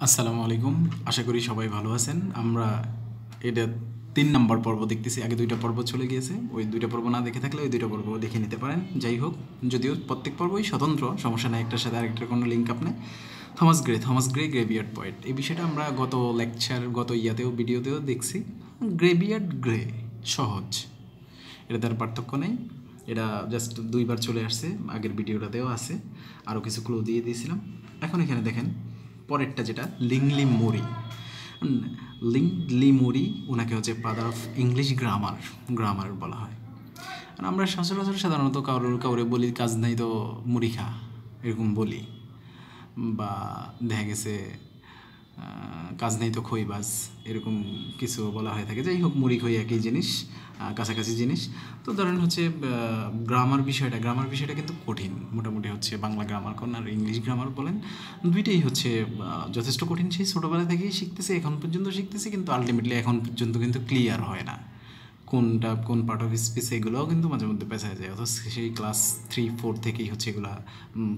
আসসালামু আলাইকুম। আশা করি সবাই ভালো আছেন। আমরা এটা ৩ নাম্বার পর্ব দেখতেছি। আগে ২টা পর্ব চলে গিয়েছে। ওই ২টা পর্ব না দেখে থাকলে ওই ২টা পর্ব দেখে নিতে পারেন। যাই হোক, যদিও প্রত্যেক পর্বই স্বতন্ত্র, সমস্যা নাই, একটার সাথে আরেকটার কোনো লিঙ্ক আপ নেই। থমাস গ্রে গ্রেভিয়ার্ড পয়েন্ট, এই বিষয়টা আমরা গত লেকচার, গত ভিডিওতেও দেখছি। গ্রেভিয়ার্ড গ্রে সহজ, এটা তার পার্থক্য নেই। এটা জাস্ট ২বার চলে আসছে, আগের ভিডিওটাতেও আছে, আরও কিছু ক্লু দিয়ে দিয়েছিলাম। এখন এখানে দেখেন পরেরটা, যেটা লিংলি মুরি। লিংলি মুরি ওনাকে হচ্ছে ফাদার অফ ইংলিশ গ্রামার বলা হয়। আর আমরা সচরাচর সাধারণত কাউরে বলি কাজ নাই তো মুড়ি খা, এরকম বলি, বা দেখা গেছে কাজ নেই তো খইবাজ, এরকম কিছু বলা হয়ে থাকে। যাই হোক, মুড়ি খই একই জিনিস, কাছাকাছি জিনিস। তো ধরেন হচ্ছে গ্রামার বিষয়টা কিন্তু কঠিন। মোটামুটি হচ্ছে বাংলা গ্রামার কোন আর ইংলিশ গ্রামার বলেন, দুইটাই হচ্ছে যথেষ্ট কঠিন। সেই ছোটোবেলা থেকেই শিখতেছি, এখন পর্যন্ত শিখতেছি, কিন্তু আলটিমেটলি এখন পর্যন্ত কিন্তু ক্লিয়ার হয় না কোন পার্ট অফ স্পিচ, এগুলোও কিন্তু মাঝে মধ্যে পেঁচায় যায়। অথচ সেই ক্লাস 3-4 থেকেই হচ্ছে এগুলো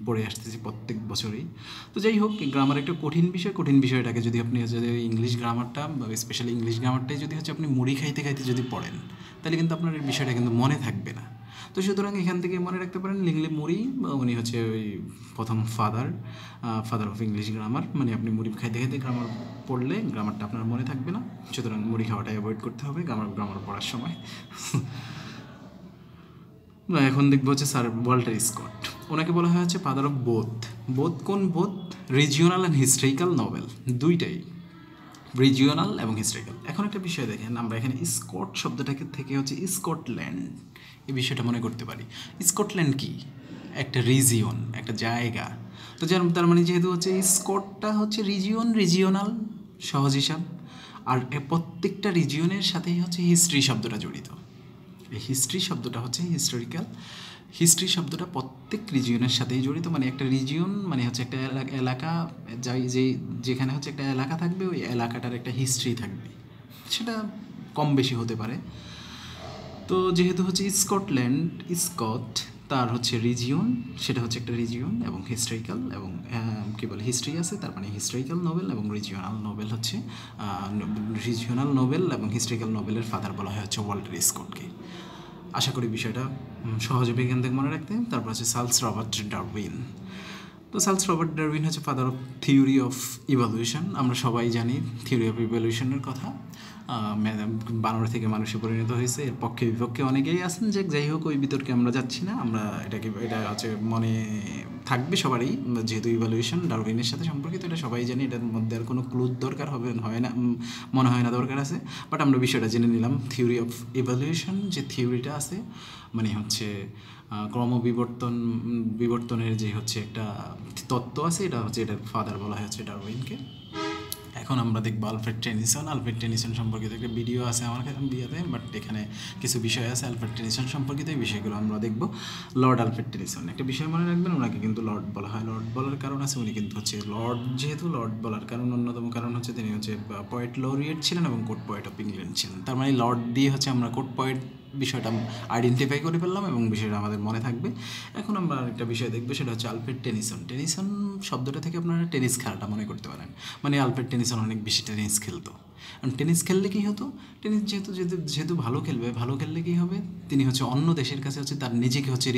পড়ে আসতেছি প্রত্যেক বছরেই। তো যাই হোক, গ্রামার একটা কঠিন বিষয়টাকে যদি আপনি হচ্ছে ইংলিশ গ্রামারটা, স্পেশালি ইংলিশ গ্রামারটাই যদি হচ্ছে আপনি মুড়ি খাইতে খাইতে যদি পড়েন, তাহলে কিন্তু আপনার এই বিষয়টা কিন্তু মনে থাকবে না। তো সুতরাং এখান থেকে মনে রাখতে পারেন লিংলি মুড়ি, উনি হচ্ছে ওই প্রথম ফাদার অফ ইংলিশ গ্রামার। মানে আপনি মুড়ি খাইতে খাইতে গ্রামার পড়লে গ্রামারটা আপনার মনে থাকবে না, সুতরাং মুড়ি খাওয়াটা অ্যাভয়েড করতে হবে গ্রামার পড়ার সময়। এখন দেখবো হচ্ছে স্যার ওয়াল্টার স্কট, ওনাকে বলা হয় হচ্ছে ফাদার অফ কোন both regional and historical novel, দুইটাই রিজিওনাল এবং হিস্ট্রিক্যাল। এখন একটা বিষয় দেখেন, আমরা এখানে স্কট শব্দটাকে থেকে হচ্ছে স্কটল্যান্ড, এই বিষয়টা মনে করতে পারি। স্কটল্যান্ড কি? একটা রিজিয়ন, একটা জায়গা। তো তার মানে যেহেতু হচ্ছে স্কটটা হচ্ছে রিজিওনাল, সহজ হিসাব। আর প্রত্যেকটা রিজিয়নের সাথেই হচ্ছে হিস্ট্রি শব্দটা জড়িত। এই হিস্ট্রি শব্দটা হচ্ছে হিস্ট্রি শব্দটা প্রত্যেক রিজিয়নের সাথেই জড়িত। মানে একটা রিজিয়ন মানে হচ্ছে একটা এলাকা, যেখানে হচ্ছে একটা এলাকা থাকবে, ওই এলাকাটার একটা হিস্ট্রি থাকবে, সেটা কম বেশি হতে পারে। তো যেহেতু হচ্ছে স্কট তার হচ্ছে রিজিয়ন, সেটা হচ্ছে একটা রিজিয়ন এবং হিস্ট্রিক্যাল, এবং কী বলে হিস্ট্রি আছে, তার মানে হিস্ট্রিক্যাল নোবেল এবং রিজিওনাল নোবেল হচ্ছে রিজিওনাল নোবেল এবং হিস্ট্রিক্যাল নোবেলের ফাদার বলা হয় হচ্ছে ওয়াল্টার স্কটকে। আশা করি বিষয়টা সহজে এখান থেকে মনে রাখতে। তারপর হচ্ছে চার্লস রবার্ট ডারউইন। তো চার্লস রবার্ট ডারউইন হচ্ছে father of theory of evolution. আমরা সবাই জানি থিওরি অফ ইভলিউশনের কথা, বানর থেকে মানুষে পরিণত হয়েছে। এর পক্ষে বিপক্ষে অনেকেই আছেন, যে যাই হোক ওই বিতর্কে আমরা যাচ্ছি না। আমরা এটা হচ্ছে মনে থাকবে সবারই, যেহেতু ইভলিউশন ডারউইনের সাথে সম্পর্কিত, এটা সবাই জানি। এটার মধ্যে আর কোনো ক্লুর দরকার হয় না, মনে হয় না দরকার আছে। বাট আমরা বিষয়টা জেনে নিলাম, থিওরি অফ ইভলিউশন যে থিওরিটা আছে, মানে হচ্ছে বিবর্তনের যে হচ্ছে একটা তত্ত্ব আছে, এটা হচ্ছে এটার ফাদার বলা হয়েছে ডারউইনকে। এখন আমরা দেখবো আলফ্রেড টেনিসন সম্পর্কিত একটা ভিডিও আছে আমার কাছে বিয়েতে, বাট এখানে কিছু বিষয় আছে আলফ্রেড টেনিসন সম্পর্কিত, এই বিষয়গুলো আমরা দেখবো। লর্ড আলফ্রেড টেনিসন, একটা বিষয় মনে রাখবেন, ওনাকে কিন্তু লর্ড বলা হয়। লর্ড বলার কারণ আছে, উনি কিন্তু হচ্ছে যেহেতু লর্ড বলার কারণ, অন্যতম কারণ হচ্ছে তিনি হচ্ছে পোয়েট লরিয়েট ছিলেন এবং কোর্ট পোয়েট অফ ইংল্যান্ড ছিলেন। তার মানে লর্ড দিয়ে হচ্ছে আমরা কোর্ট পোয়েট বিষয়টা আইডেন্টিফাই করে ফেললাম এবং বিষয়টা আমাদের মনে থাকবে। এখন আমরা আরেকটা বিষয় দেখবো, সেটা হচ্ছে আলফ্রেড টেনিসন শব্দটা থেকে আপনারা টেনিস খেলাটা মনে করতে পারেন। মানে আলফ্রেড টেনিসন অনেক বেশি টেনিস খেলতো। কারণ টেনিস খেললে কী হতো, টেনিস যেহেতু ভালো খেললে কী হবে, তিনি হচ্ছে অন্য দেশের কাছে হচ্ছে তার নিজেকে হচ্ছে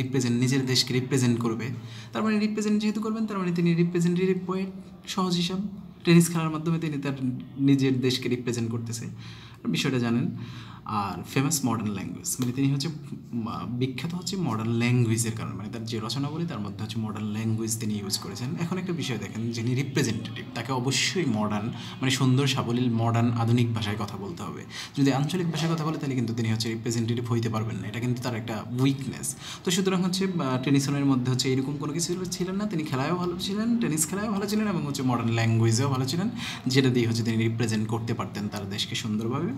নিজের দেশকে রিপ্রেজেন্ট করবে। তার মানে রিপ্রেজেন্ট যেহেতু করবেন, তার মানে তিনি রিপ্রেজেন্টেটিভ পোয়েট, সহজ হিসাব। টেনিস খেলার মাধ্যমে তিনি তার নিজের দেশকে রিপ্রেজেন্ট করতেছে, বিষয়টা জানেন। আর ফেমাস মডার্ন ল্যাঙ্গুয়েজ, মানে তিনি হচ্ছে বিখ্যাত হচ্ছে মডার্ন ল্যাঙ্গুয়েজের কারণে, মানে তার যে রচনাবলী তার মধ্যে হচ্ছে মডার্ন ল্যাঙ্গুয়েজ তিনি ইউজ করেছেন। এখন একটা বিষয় দেখেন, যিনি রিপ্রেজেন্টেটিভ তাকে অবশ্যই মডার্ন, মানে সুন্দর সাবলীল মডার্ন আধুনিক ভাষায় কথা বলতে হবে। যদি আঞ্চলিক ভাষায় কথা বলে, তাহলে কিন্তু তিনি হচ্ছে রিপ্রেজেন্টেটিভ হইতে পারবেন না, এটা কিন্তু তার একটা উইকনেস। তো সুতরাং হচ্ছে টেনিসনের মধ্যে হচ্ছে এরকম কোনো কিছু ছিলেন না, তিনি খেলায়ও ভালো ছিলেন, টেনিস খেলায়ও ভালো ছিলেন এবং হচ্ছে মডার্ন ল্যাঙ্গুয়েজেও ভালো ছিলেন, যেটা দিয়ে হচ্ছে তিনি রিপ্রেজেন্ট করতে পারতেন তার দেশকে সুন্দরভাবে।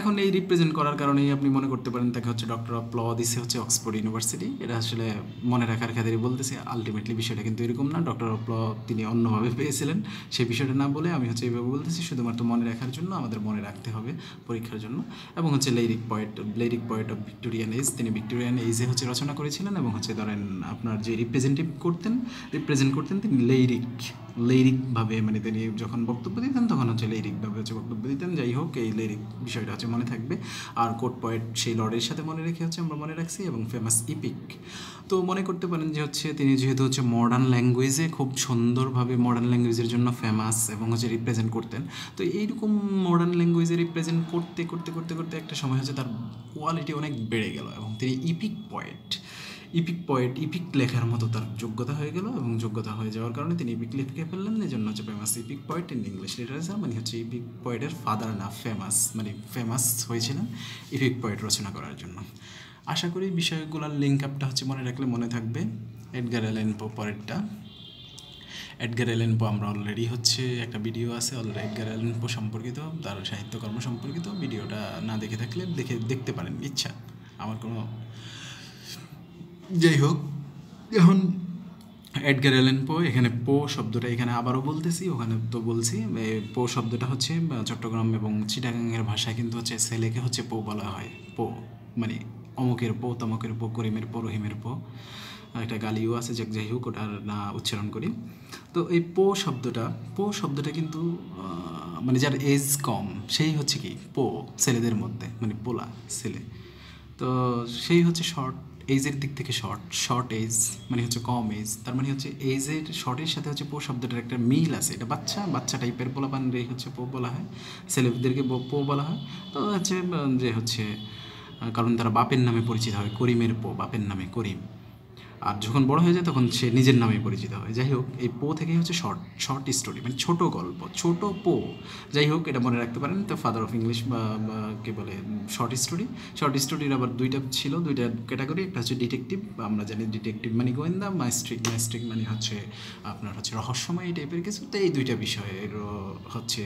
এখন এই রিপ্রেজেন্ট করার কারণেই আপনি মনে করতে পারেন তাকে হচ্ছে ডক্টর অফ ল দিছে হচ্ছে অক্সফোর্ড ইউনিভার্সিটি। এটা আসলে মনে রাখার খাতিরে বলতেছে, আলটিমেটলি বিষয়টা কিন্তু এরকম না। ডক্টর অফ ল তিনি অন্যভাবে পেয়েছিলেন, সেই বিষয়টা না বলে আমি হচ্ছে এইভাবে বলতেছি, শুধুমাত্র মনে রাখার জন্য, আমাদের মনে রাখতে হবে পরীক্ষার জন্য। এবং হচ্ছে lyric poet of Victorian age, তিনি ভিক্টোরিয়ান এজে হচ্ছে রচনা করেছিলেন। এবং হচ্ছে ধরেন আপনার যে রিপ্রেজেন্ট করতেন তিনি লিরিকভাবে মানে তিনি যখন বক্তব্য দিতেন তখন হচ্ছে লিরিকভাবে হচ্ছে বক্তব্য দিতেন। যাই হোক, এই লিরিক বিষয়টা হচ্ছে মনে থাকবে। আর কোট পয়েট সেই লর্ডের সাথে মনে রেখে হচ্ছে আমরা মনে রাখছি, এবং ফেমাস ইপিক। তো মনে করতে পারেন যে হচ্ছে তিনি যেহেতু হচ্ছে মডার্ন ল্যাঙ্গুয়েজে খুব সুন্দরভাবে মডার্ন ল্যাঙ্গুয়েজের জন্য ফেমাস এবং হচ্ছে রিপ্রেজেন্ট করতেন। তো এইরকম মডার্ন ল্যাঙ্গুয়েজে রিপ্রেজেন্ট করতে করতে করতে করতে একটা সময় হচ্ছে তার কোয়ালিটি অনেক বেড়ে গেল, এবং তিনি ইপিক লেখার মতো তার যোগ্যতা হয়ে গেল, এবং যোগ্যতা হয়ে যাওয়ার কারণে তিনি ইপিক লিখে ফেললেন। এই জন্য হচ্ছে famous epic poet in English literature, মানে হচ্ছে ইপিক পয়েটের ফাদার না, ফেমাস হয়েছিলেন ইপিক পয়েট রচনা করার জন্য। আশা করি বিষয়গুলোর লিঙ্ক আপটা হচ্ছে মনে রাখলে মনে থাকবে। এডগার অ্যালান পো পরেরটা। এডগার অ্যালান পো আমরা অলরেডি হচ্ছে একটা ভিডিও আছে এডগার অ্যালান পো সম্পর্কিত, তার সাহিত্যকর্ম সম্পর্কিত। ভিডিওটা না দেখে থাকলে দেখতে পারেন ইচ্ছা, আমার কোনো। যাই হোক, এখন এডগার অ্যালান পো, এখানে পো শব্দটা এখানে আবারও বলতেছি, ওখানে তো বলছি। পো শব্দটা হচ্ছে চট্টগ্রাম এবং চিটাগাংয়ের ভাষায় কিন্তু হচ্ছে ছেলেকে হচ্ছে পো বলা হয়। পো মানে অমুকের পো, তমকের পো, করিমের পো, রহিমের পো। একটা গালিও আছে, যাই হোক ওটার না উচ্চারণ করি। তো এই পো শব্দটা কিন্তু মানে যার এজ কম সেই হচ্ছে কি পো, ছেলেদের মধ্যে মানে পোলা ছেলে। তো সেই হচ্ছে এজের দিক থেকে শর্ট এজ মানে হচ্ছে কম এজ, তার মানে হচ্ছে এজের শর্টের সাথে হচ্ছে পো শব্দটার একটা মিল আছে। এটা বাচ্চা টাইপের পোলাপানরে হচ্ছে পো বলা হয়, ছেলেদেরকে পো বলা হয়। তো হচ্ছে যে হচ্ছে কারণ তারা বাপের নামে পরিচিত হয়, করিমের পো, বাপের নামে করিম। আর যখন বড় হয়ে যায় তখন সে নিজের নামে পরিচিত হয়। যাই হোক, এই পো থেকেই হচ্ছে শর্ট স্টোরি মানে ছোট গল্প, ছোট পো। যাই হোক, এটা মনে রাখতে পারেন। তো ফাদার অফ ইংলিশ বা কে বলে শর্ট স্টোরির আবার দুইটা ক্যাটাগরি। একটা হচ্ছে ডিটেকটিভ, আমরা জানি ডিটেকটিভ মানে গোয়েন্দা, মাইস্ট্রিক মানে হচ্ছে আপনার হচ্ছে রহস্যময় টাইপের কিছু। তো এই দুইটা বিষয়ের হচ্ছে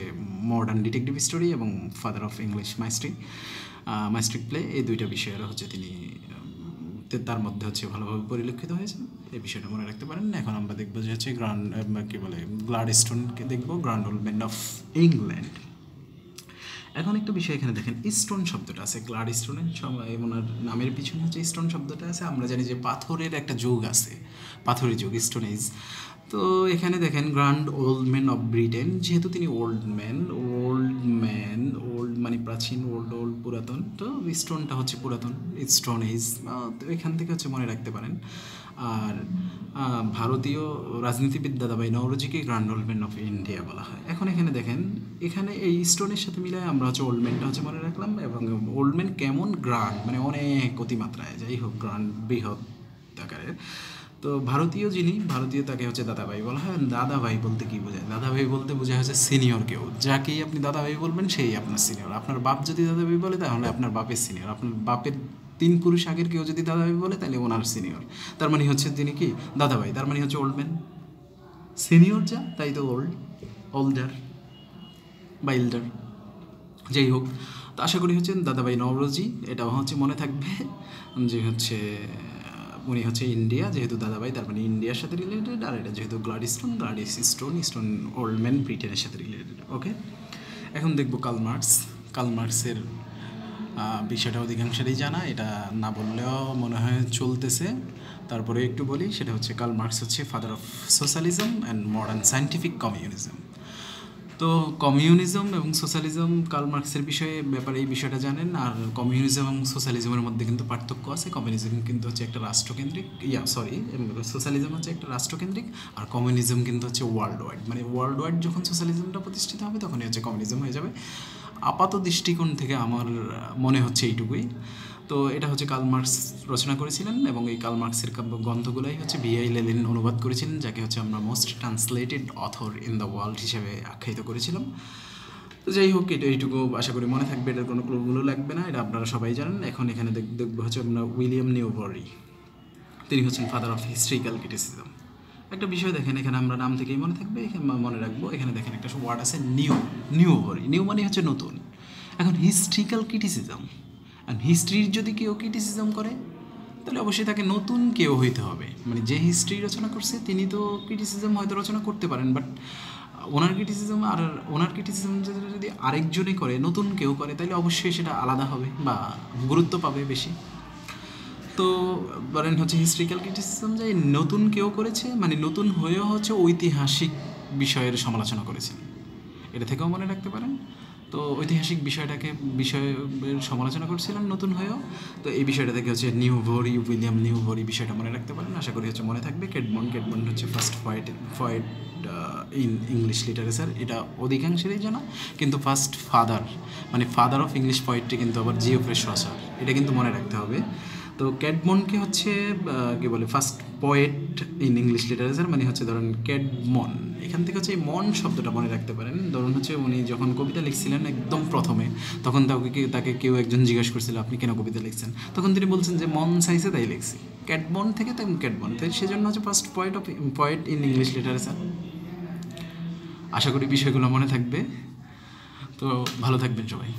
মডার্ন ডিটেকটিভ স্টোরি এবং ফাদার অফ ইংলিশ মাইস্ট্রিক প্লে, এই দুইটা বিষয়ের হচ্ছে তিনি তার মধ্যে হচ্ছে ভালোভাবে পরিলক্ষিত হয়েছে। এই বিষয়টা মনে রাখতে পারেন। এখন আমরা দেখবো যে হচ্ছে গ্লাডস্টোনকে দেখবো, grand old man of England. এখন একটা বিষয় এখানে দেখেন, স্টোন শব্দটা আছে গ্লাডস্টোনের ওনার নামের পিছনে হচ্ছে স্টোন শব্দটা আছে। আমরা জানি যে পাথরের একটা যুগ আছে, পাথরের যুগ, স্টোন এজ। তো এখানে দেখেন grand old man of Britain, যেহেতু তিনি ওল্ড মানে প্রাচীন, ওল্ড পুরাতন। তো স্টোনটা হচ্ছে পুরাতন, স্টোন এজ। তো এখান থেকে হচ্ছে মনে রাখতে পারেন। আর ভারতীয় রাজনীতিবিদ দাদাভাই নওরোজিকে grand old man of India বলা হয়। এখন এখানে দেখেন, এখানে এই স্টোনের সাথে মিলে আমরা হচ্ছে ওল্ড ম্যানটা হচ্ছে মনে রাখলাম, এবং ওল্ড ম্যান কেমন গ্র্যান্ড মানে অনেক অতিমাত্রায়, যাই হোক গ্র্যান্ড বৃহৎ আকারের। তো ভারতীয় তাকে হচ্ছে দাদাভাই বলা হয়। দাদাভাই বলতে কী বোঝায়? দাদাভাই বলতে বোঝায় হচ্ছে সিনিয়র কেউ, যাকেই আপনি দাদাভাই বলবেন সেই আপনার সিনিয়র। আপনার বাপ যদি দাদাভাই বলে তাহলে আপনার বাপের সিনিয়র, আপনার বাপের 3 পুরুষ আগের কেউ যদি দাদাভাই বলে তাহলে ওনার সিনিয়র। তার মানে হচ্ছে তিনি কি দাদাভাই, তার মানে হচ্ছে ওল্ড ম্যান। সিনিয়র যা তাই তো ওল্ডার বা এল্ডার। যাই হোক, তো আশা করি হচ্ছে দাদাভাই নওরোজি, এটাও হচ্ছে মনে থাকবে যে হচ্ছে উনি হচ্ছে ইন্ডিয়া, যেহেতু দাদাভাই তার মানে ইন্ডিয়ার সাথে রিলেটেড। আর এটা যেহেতু স্টোন ওল্ড ম্যান ব্রিটেনের সাথে রিলেটেড। ওকে, এখন দেখবো কার্ল মার্কসের বিষয়টা অধিকাংশেরই জানা, এটা না বললেও মনে হয় চলতেছে, তারপরে একটু বলি। সেটা হচ্ছে কার্ল মার্কস হচ্ছে father of socialism and modern scientific communism. তো কমিউনিজম এবং সোশ্যালিজম, কার্ল মার্কসের ব্যাপারে এই বিষয়টা জানেন। আর কমিউনিজম এবং সোশ্যালিজমের মধ্যে কিন্তু পার্থক্য আছে। কমিউনিজম কিন্তু হচ্ছে একটা রাষ্ট্রকেন্দ্রিক, সোশ্যালিজম হচ্ছে একটা রাষ্ট্রকেন্দ্রিক, আর কমিউনিজম কিন্তু হচ্ছে ওয়ার্ল্ড ওয়াইড। মানে ওয়ার্ল্ড ওয়াইড যখন সোশ্যালিজমটা প্রতিষ্ঠিত হবে তখনই হচ্ছে কমিউনিজম হয়ে যাবে। আপাত দৃষ্টিকোণ থেকে আমার মনে হচ্ছে এইটুকুই। তো এটা হচ্ছে কার্ল মার্কস রচনা করেছিলেন, এবং এই কার্ল মার্কসের গ্রন্থগুলোই হচ্ছে V.I. লেনিন অনুবাদ করেছিলেন, যাকে হচ্ছে আমরা most translated author in the world হিসেবে আখ্যায়িত করেছিলাম। তো যাই হোক, এইটুকু আশা করি মনে থাকবে, এটার কোনো ক্লুগুলো লাগবে না, এটা আপনারা সবাই জানেন। এখন এখানে দেখবো হচ্ছে আমরা উইলিয়াম নিউবরি। তিনি হচ্ছেন ফাদার অফ হিস্ট্রিক্যাল ক্রিটিসিজম। একটা বিষয় দেখেন, এখানে আমরা নাম থেকেই মনে থাকবে, এখানে মনে রাখবো। এখানে দেখেন একটা ওয়ার্ড আছে নিউবরি। নিউ মানে হচ্ছে নতুন। এখন হিস্ট্রিক্যাল ক্রিটিসিজম, হিস্ট্রির যদি কেউ ক্রিটিসিজম করে তাহলে অবশ্যই তাকে নতুন কেউ হইতে হবে। মানে যে হিস্ট্রি রচনা করছে তিনি তো ক্রিটিসিজম হয়তো রচনা করতে পারেন, বাট ওনার ক্রিটিসিজম যদি আরেকজনে করে, নতুন কেউ করে, তাহলে অবশ্যই সেটা আলাদা হবে বা গুরুত্ব পাবে বেশি। তো বলেন হচ্ছে হিস্ট্রিক্যাল ক্রিটিসিজম যে নতুন কেউ করেছে, মানে নতুন হয়েও হচ্ছে ঐতিহাসিক বিষয়ের সমালোচনা করেছেন। এটা থেকেও মনে রাখতে পারেন। তো ঐতিহাসিক বিষয়ের সমালোচনা করছিলেন নতুন হয়েও। তো এই বিষয়টা থেকে হচ্ছে উইলিয়াম নিউভরি বিষয়টা মনে রাখতে পারেন, আশা করি হচ্ছে মনে থাকবে। ক্যাডমন্ড হচ্ছে first poet in English literature, এটা অধিকাংশেরই জানা, কিন্তু ফার্স্ট মানে ফাদার অফ ইংলিশ পোয়েট্রি কিন্তু আবার জিওফ্রে চসার, এটা কিন্তু মনে রাখতে হবে। তো ক্যাডমনকে হচ্ছে কী বলে first poet in English literature, মানে হচ্ছে ধরেন ক্যাডমন, এখান থেকে হচ্ছে এই মন শব্দটা মনে রাখতে পারেন। ধরুন হচ্ছে উনি যখন কবিতা লিখছিলেন একদম প্রথমে, তখন তাকে কেউ একজন জিজ্ঞাসা করছিল আপনি কেন কবিতা লিখছেন, তখন তিনি বলছেন যে মন চাইছে তাই লিখছি। ক্যাডমন থেকে তখন ক্যাডমন, তাই সেজন্য হচ্ছে first poet in English literature. আশা করি বিষয়গুলো মনে থাকবে। তো ভালো থাকবেন সবাই।